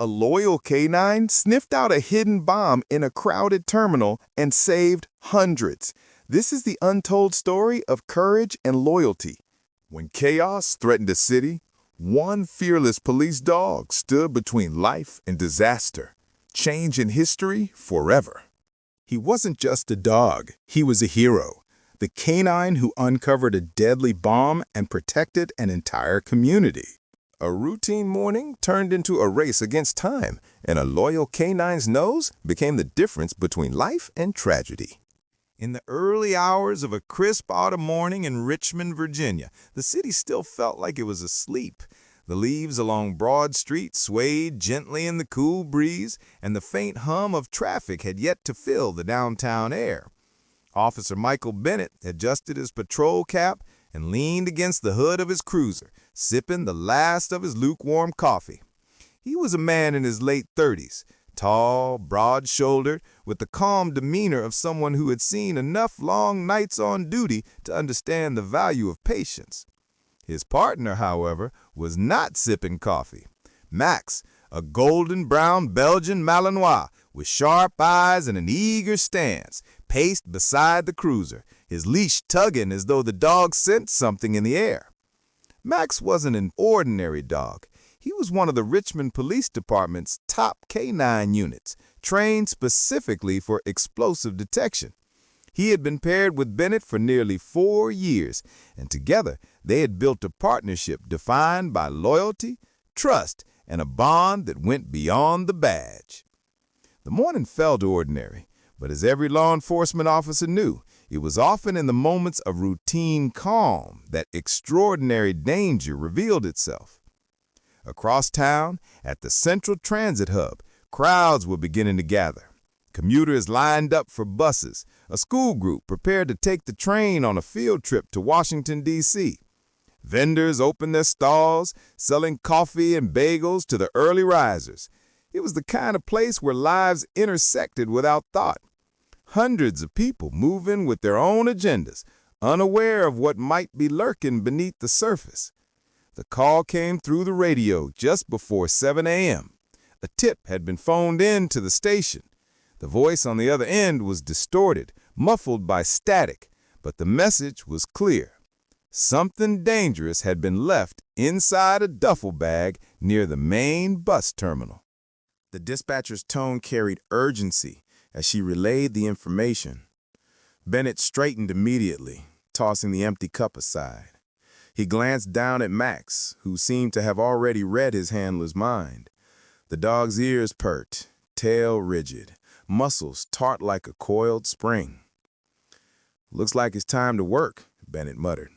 A loyal canine sniffed out a hidden bomb in a crowded terminal and saved hundreds. This is the untold story of courage and loyalty. When chaos threatened a city, one fearless police dog stood between life and disaster, changing history forever. He wasn't just a dog, he was a hero. The canine who uncovered a deadly bomb and protected an entire community. A routine morning turned into a race against time, and a loyal canine's nose became the difference between life and tragedy. In the early hours of a crisp autumn morning in Richmond, Virginia, the city still felt like it was asleep. The leaves along Broad Street swayed gently in the cool breeze, and the faint hum of traffic had yet to fill the downtown air. Officer Michael Bennett adjusted his patrol cap and leaned against the hood of his cruiser, sipping the last of his lukewarm coffee. He was a man in his late 30s, tall, broad-shouldered, with the calm demeanor of someone who had seen enough long nights on duty to understand the value of patience. His partner, however, was not sipping coffee. Max, a golden-brown Belgian Malinois with sharp eyes and an eager stance, paced beside the cruiser, his leash tugging as though the dog sensed something in the air. Max wasn't an ordinary dog. He was one of the Richmond Police Department's top canine units, trained specifically for explosive detection. He had been paired with Bennett for nearly 4 years, and together they had built a partnership defined by loyalty, trust, and a bond that went beyond the badge. The morning felt ordinary, but as every law enforcement officer knew, it was often in the moments of routine calm that extraordinary danger revealed itself. Across town, at the Central Transit Hub, crowds were beginning to gather. Commuters lined up for buses, a school group prepared to take the train on a field trip to Washington, D.C. Vendors opened their stalls, selling coffee and bagels to the early risers. It was the kind of place where lives intersected without thought. Hundreds of people moving with their own agendas, unaware of what might be lurking beneath the surface. The call came through the radio just before 7 a.m. A tip had been phoned in to the station. The voice on the other end was distorted, muffled by static, but the message was clear. Something dangerous had been left inside a duffel bag near the main bus terminal. The dispatcher's tone carried urgency as she relayed the information. Bennett straightened immediately, tossing the empty cup aside. He glanced down at Max, who seemed to have already read his handler's mind. The dog's ears perked, tail rigid, muscles taut like a coiled spring. "Looks like it's time to work," Bennett muttered,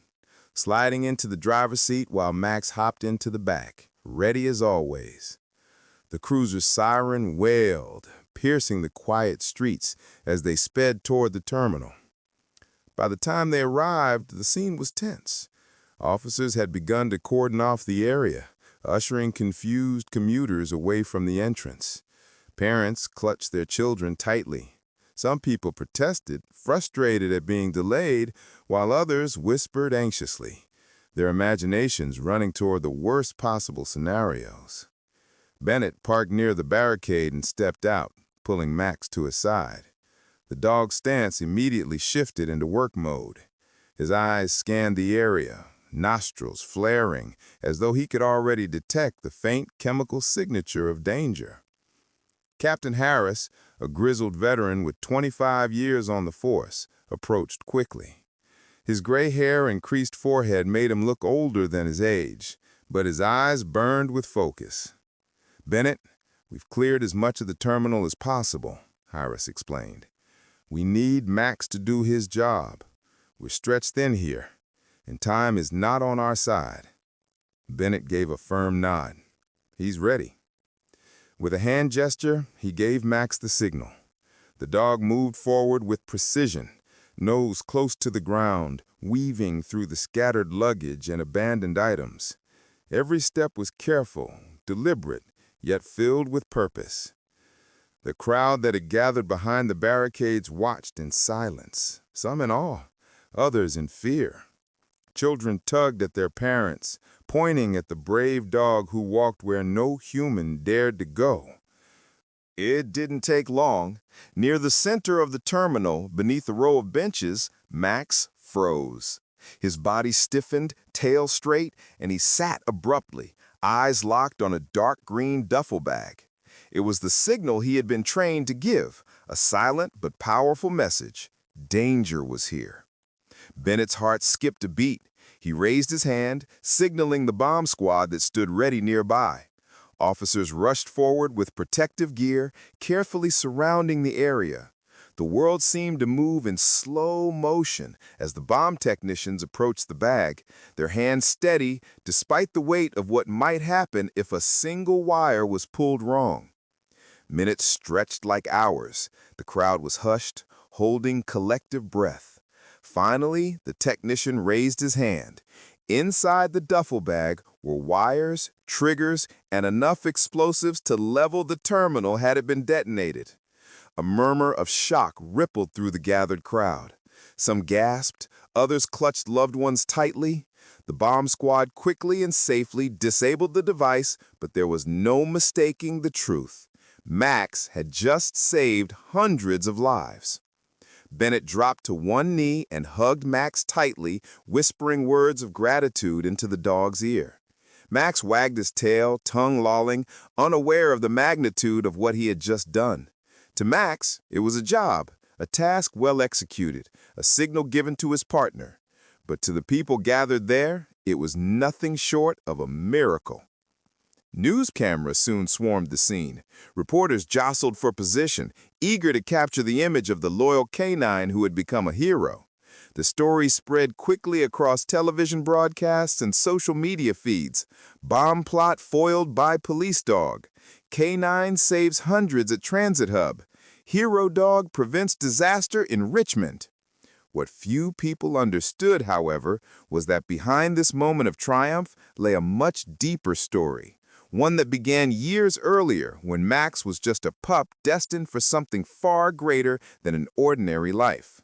sliding into the driver's seat while Max hopped into the back, ready as always. The cruiser's siren wailed, piercing the quiet streets as they sped toward the terminal. By the time they arrived, the scene was tense. Officers had begun to cordon off the area, ushering confused commuters away from the entrance. Parents clutched their children tightly. Some people protested, frustrated at being delayed, while others whispered anxiously, their imaginations running toward the worst possible scenarios. Bennett parked near the barricade and stepped out, pulling Max to his side. The dog's stance immediately shifted into work mode. His eyes scanned the area, nostrils flaring, as though he could already detect the faint chemical signature of danger. Captain Harris, a grizzled veteran with 25 years on the force, approached quickly. His gray hair and creased forehead made him look older than his age, but his eyes burned with focus. "Bennett, we've cleared as much of the terminal as possible," Harris explained. "We need Max to do his job. We're stretched thin here, and time is not on our side." Bennett gave a firm nod. "He's ready." With a hand gesture, he gave Max the signal. The dog moved forward with precision, nose close to the ground, weaving through the scattered luggage and abandoned items. Every step was careful, deliberate, yet filled with purpose. The crowd that had gathered behind the barricades watched in silence, some in awe, others in fear. Children tugged at their parents, pointing at the brave dog who walked where no human dared to go. It didn't take long. Near the center of the terminal, beneath a row of benches, Max froze. His body stiffened, tail straight, and he sat abruptly, eyes locked on a dark green duffel bag. It was the signal he had been trained to give, a silent but powerful message. Danger was here. Bennett's heart skipped a beat. He raised his hand, signaling the bomb squad that stood ready nearby. Officers rushed forward with protective gear, carefully surrounding the area. The world seemed to move in slow motion as the bomb technicians approached the bag, their hands steady despite the weight of what might happen if a single wire was pulled wrong. Minutes stretched like hours. The crowd was hushed, holding collective breath. Finally, the technician raised his hand. Inside the duffel bag were wires, triggers, and enough explosives to level the terminal had it been detonated. A murmur of shock rippled through the gathered crowd. Some gasped, others clutched loved ones tightly. The bomb squad quickly and safely disabled the device, but there was no mistaking the truth. Max had just saved hundreds of lives. Bennett dropped to one knee and hugged Max tightly, whispering words of gratitude into the dog's ear. Max wagged his tail, tongue lolling, unaware of the magnitude of what he had just done. To Max, it was a job, a task well executed, a signal given to his partner. But to the people gathered there, it was nothing short of a miracle. News cameras soon swarmed the scene. Reporters jostled for position, eager to capture the image of the loyal canine who had become a hero. The story spread quickly across television broadcasts and social media feeds. Bomb plot foiled by police dog. Canine saves hundreds at transit hub. Hero dog prevents disaster in Richmond. What few people understood, however, was that behind this moment of triumph lay a much deeper story. One that began years earlier when Max was just a pup destined for something far greater than an ordinary life.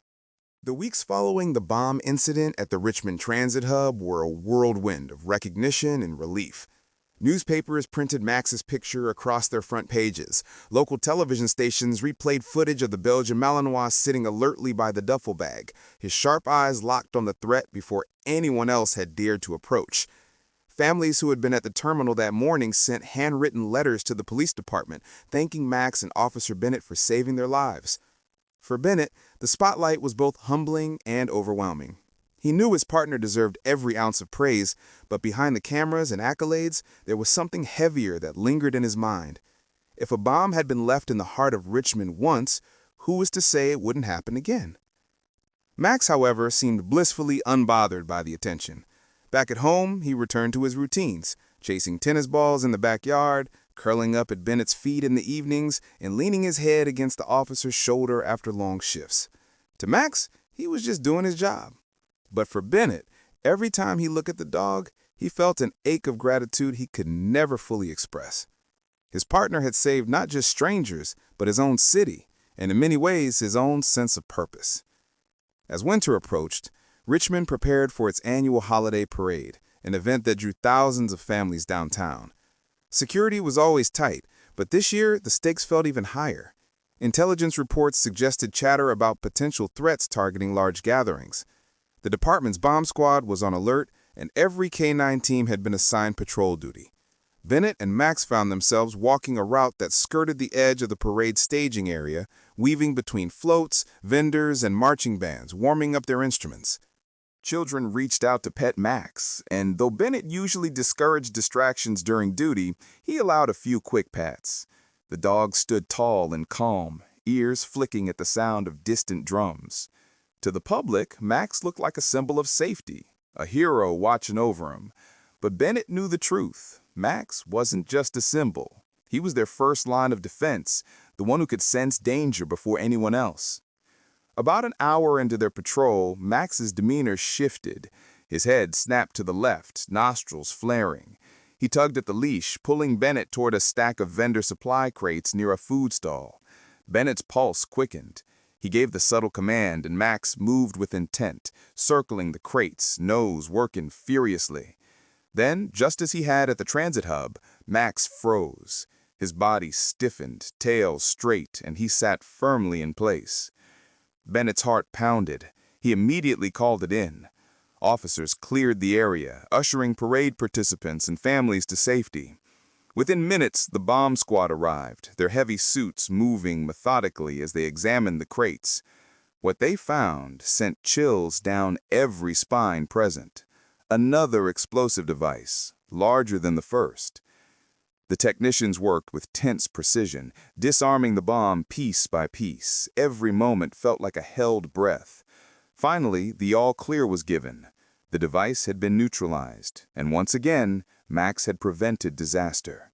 The weeks following the bomb incident at the Richmond Transit Hub were a whirlwind of recognition and relief. Newspapers printed Max's picture across their front pages. Local television stations replayed footage of the Belgian Malinois sitting alertly by the duffel bag, his sharp eyes locked on the threat before anyone else had dared to approach. Families who had been at the terminal that morning sent handwritten letters to the police department, thanking Max and Officer Bennett for saving their lives. For Bennett, the spotlight was both humbling and overwhelming. He knew his partner deserved every ounce of praise, but behind the cameras and accolades, there was something heavier that lingered in his mind. If a bomb had been left in the heart of Richmond once, who was to say it wouldn't happen again? Max, however, seemed blissfully unbothered by the attention. Back at home, he returned to his routines, chasing tennis balls in the backyard, curling up at Bennett's feet in the evenings, and leaning his head against the officer's shoulder after long shifts. To Max, he was just doing his job. But for Bennett, every time he looked at the dog, he felt an ache of gratitude he could never fully express. His partner had saved not just strangers, but his own city, and in many ways, his own sense of purpose. As winter approached, Richmond prepared for its annual holiday parade, an event that drew thousands of families downtown. Security was always tight, but this year the stakes felt even higher. Intelligence reports suggested chatter about potential threats targeting large gatherings. The department's bomb squad was on alert, and every K-9 team had been assigned patrol duty. Bennett and Max found themselves walking a route that skirted the edge of the parade staging area, weaving between floats, vendors, and marching bands, warming up their instruments. Children reached out to pet Max, and though Bennett usually discouraged distractions during duty, he allowed a few quick pats. The dog stood tall and calm, ears flicking at the sound of distant drums. To the public, Max looked like a symbol of safety, a hero watching over him. But Bennett knew the truth. Max wasn't just a symbol. He was their first line of defense, the one who could sense danger before anyone else. About an hour into their patrol, Max's demeanor shifted. His head snapped to the left, nostrils flaring. He tugged at the leash, pulling Bennett toward a stack of vendor supply crates near a food stall. Bennett's pulse quickened. He gave the subtle command, and Max moved with intent, circling the crates, nose working furiously. Then, just as he had at the transit hub, Max froze. His body stiffened, tail straight, and he sat firmly in place. Bennett's heart pounded. He immediately called it in. Officers cleared the area, ushering parade participants and families to safety. Within minutes, the bomb squad arrived, their heavy suits moving methodically as they examined the crates. What they found sent chills down every spine present. Another explosive device, larger than the first. The technicians worked with tense precision, disarming the bomb piece by piece. Every moment felt like a held breath. Finally, the all-clear was given. The device had been neutralized, and once again, Max had prevented disaster.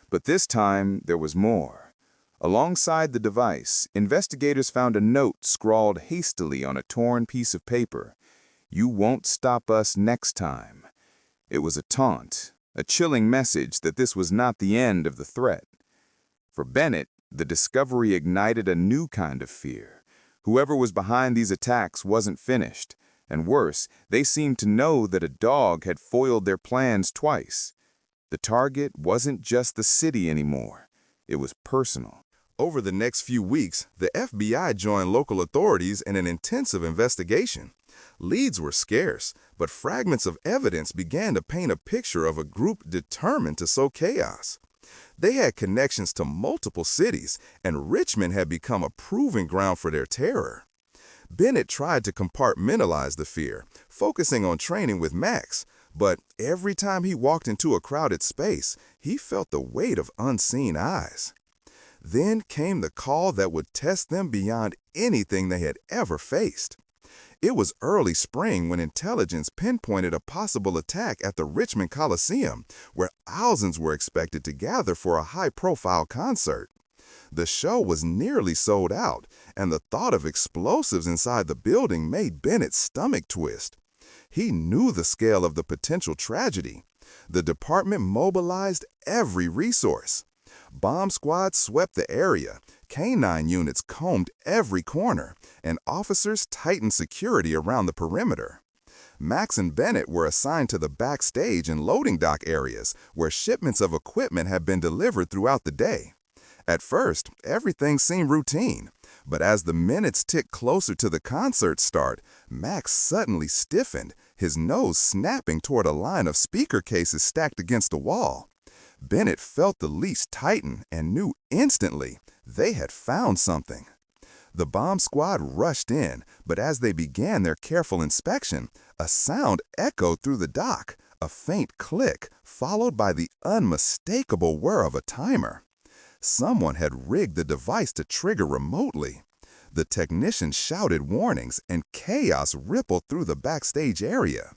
But this time, there was more. Alongside the device, investigators found a note scrawled hastily on a torn piece of paper. "You won't stop us next time." It was a taunt, a chilling message that this was not the end of the threat. For Bennett, the discovery ignited a new kind of fear. Whoever was behind these attacks wasn't finished, and worse, they seemed to know that a dog had foiled their plans twice. The target wasn't just the city anymore. It was personal. Over the next few weeks, the FBI joined local authorities in an intensive investigation. Leads were scarce, but fragments of evidence began to paint a picture of a group determined to sow chaos. They had connections to multiple cities, and Richmond had become a proving ground for their terror. Bennett tried to compartmentalize the fear, focusing on training with Max, but every time he walked into a crowded space, he felt the weight of unseen eyes. Then came the call that would test them beyond anything they had ever faced. It was early spring when intelligence pinpointed a possible attack at the Richmond Coliseum, where thousands were expected to gather for a high-profile concert. The show was nearly sold out, and the thought of explosives inside the building made Bennett's stomach twist. He knew the scale of the potential tragedy. The department mobilized every resource. Bomb squads swept the area, canine units combed every corner, and officers tightened security around the perimeter. Max and Bennett were assigned to the backstage and loading dock areas, where shipments of equipment had been delivered throughout the day. At first, everything seemed routine, but as the minutes ticked closer to the concert start, Max suddenly stiffened, his nose snapping toward a line of speaker cases stacked against the wall. Bennett felt the leash tighten and knew instantly they had found something. The bomb squad rushed in, but as they began their careful inspection, a sound echoed through the dock, a faint click, followed by the unmistakable whir of a timer. Someone had rigged the device to trigger remotely. The technician shouted warnings, and chaos rippled through the backstage area.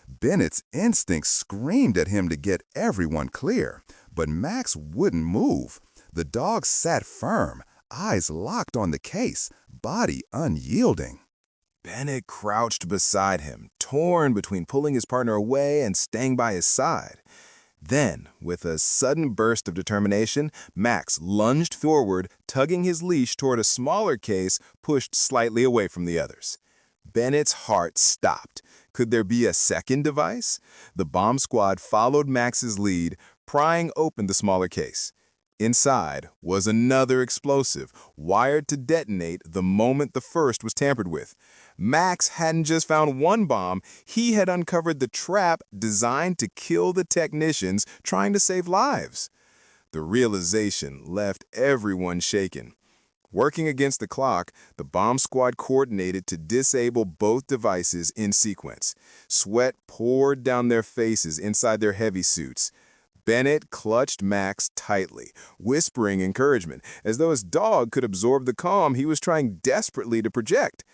Bennett's instincts screamed at him to get everyone clear, but Max wouldn't move. The dog sat firm, eyes locked on the case, body unyielding. Bennett crouched beside him, torn between pulling his partner away and staying by his side. Then, with a sudden burst of determination, Max lunged forward, tugging his leash toward a smaller case pushed slightly away from the others. Bennett's heart stopped. Could there be a second device? The bomb squad followed Max's lead, prying open the smaller case. Inside was another explosive, wired to detonate the moment the first was tampered with. Max hadn't just found one bomb, he had uncovered the trap designed to kill the technicians trying to save lives. The realization left everyone shaken. Working against the clock, the bomb squad coordinated to disable both devices in sequence. Sweat poured down their faces inside their heavy suits. Bennett clutched Max tightly, whispering encouragement, as though his dog could absorb the calm he was trying desperately to project.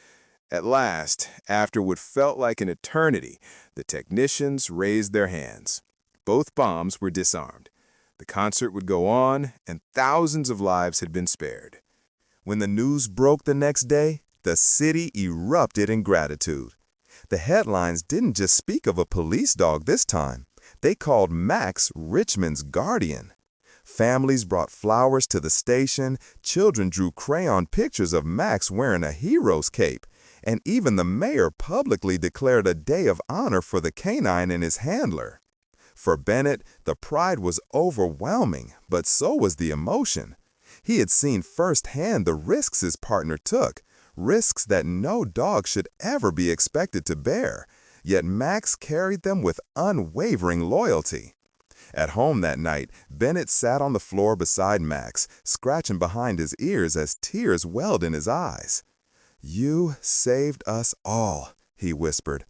At last, after what felt like an eternity, the technicians raised their hands. Both bombs were disarmed. The concert would go on, and thousands of lives had been spared. When the news broke the next day, the city erupted in gratitude. The headlines didn't just speak of a police dog this time. They called Max Richmond's guardian. Families brought flowers to the station, children drew crayon pictures of Max wearing a hero's cape, and even the mayor publicly declared a day of honor for the canine and his handler. For Bennett, the pride was overwhelming, but so was the emotion. He had seen firsthand the risks his partner took, risks that no dog should ever be expected to bear, yet Max carried them with unwavering loyalty. At home that night, Bennett sat on the floor beside Max, scratching behind his ears as tears welled in his eyes. "You saved us all," he whispered.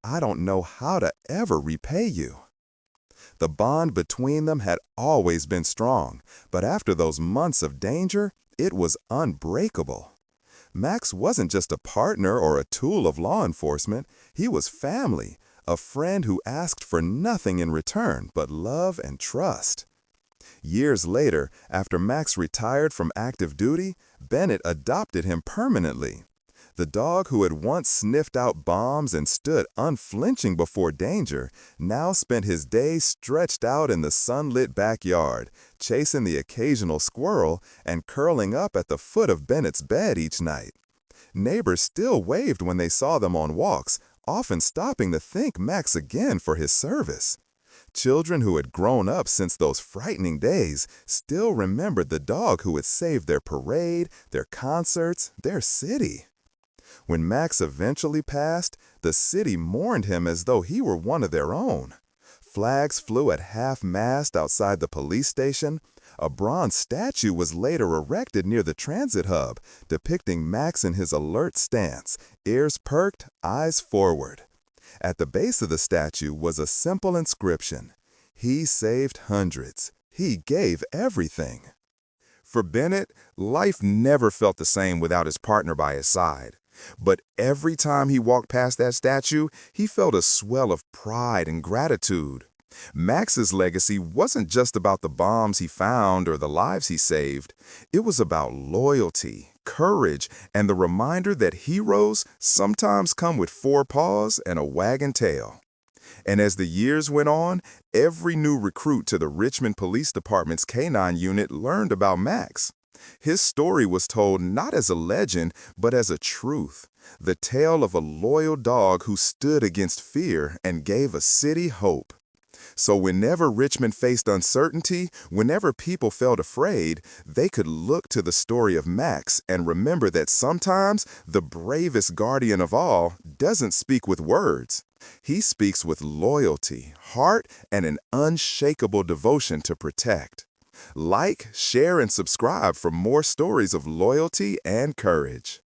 "I don't know how to ever repay you." The bond between them had always been strong, but after those months of danger, it was unbreakable. Max wasn't just a partner or a tool of law enforcement, he was family, a friend who asked for nothing in return but love and trust. Years later, after Max retired from active duty, Bennett adopted him permanently. The dog who had once sniffed out bombs and stood unflinching before danger now spent his days stretched out in the sunlit backyard, chasing the occasional squirrel and curling up at the foot of Bennett's bed each night. Neighbors still waved when they saw them on walks, often stopping to thank Max again for his service. Children who had grown up since those frightening days still remembered the dog who had saved their parade, their concerts, their city. When Max eventually passed, the city mourned him as though he were one of their own. Flags flew at half-mast outside the police station. A bronze statue was later erected near the transit hub, depicting Max in his alert stance, ears perked, eyes forward. At the base of the statue was a simple inscription: "He saved hundreds. He gave everything." For Bennett, life never felt the same without his partner by his side. But every time he walked past that statue, he felt a swell of pride and gratitude. Max's legacy wasn't just about the bombs he found or the lives he saved. It was about loyalty, courage, and the reminder that heroes sometimes come with 4 paws and a wagging tail. And as the years went on, every new recruit to the Richmond Police Department's K-9 unit learned about Max. His story was told not as a legend, but as a truth, the tale of a loyal dog who stood against fear and gave a city hope. So whenever Richmond faced uncertainty, whenever people felt afraid, they could look to the story of Max and remember that sometimes the bravest guardian of all doesn't speak with words. He speaks with loyalty, heart, and an unshakable devotion to protect. Like, share, and subscribe for more stories of loyalty and courage.